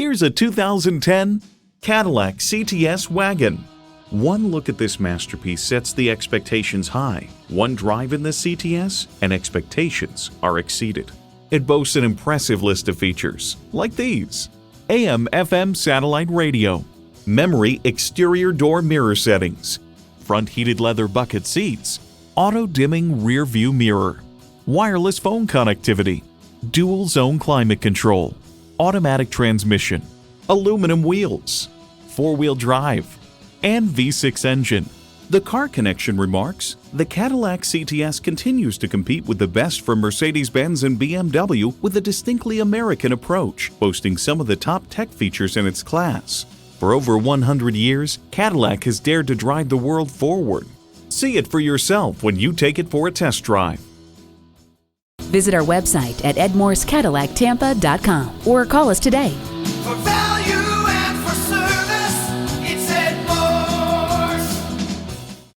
Here's a 2010 Cadillac CTS wagon. One look at this masterpiece sets the expectations high. One drive in this CTS and expectations are exceeded. It boasts an impressive list of features like these: AM/FM satellite radio, memory exterior door mirror settings, front heated leather bucket seats, auto-dimming rear view mirror, wireless phone connectivity, dual zone climate control, automatic transmission, aluminum wheels, four-wheel drive, and V6 engine. The Car Connection remarks, the Cadillac CTS continues to compete with the best from Mercedes-Benz and BMW with a distinctly American approach, boasting some of the top tech features in its class. For over 100 years, Cadillac has dared to drive the world forward. See it for yourself when you take it for a test drive. Visit our website at edmorsecadillactampa.com or call us today. For value.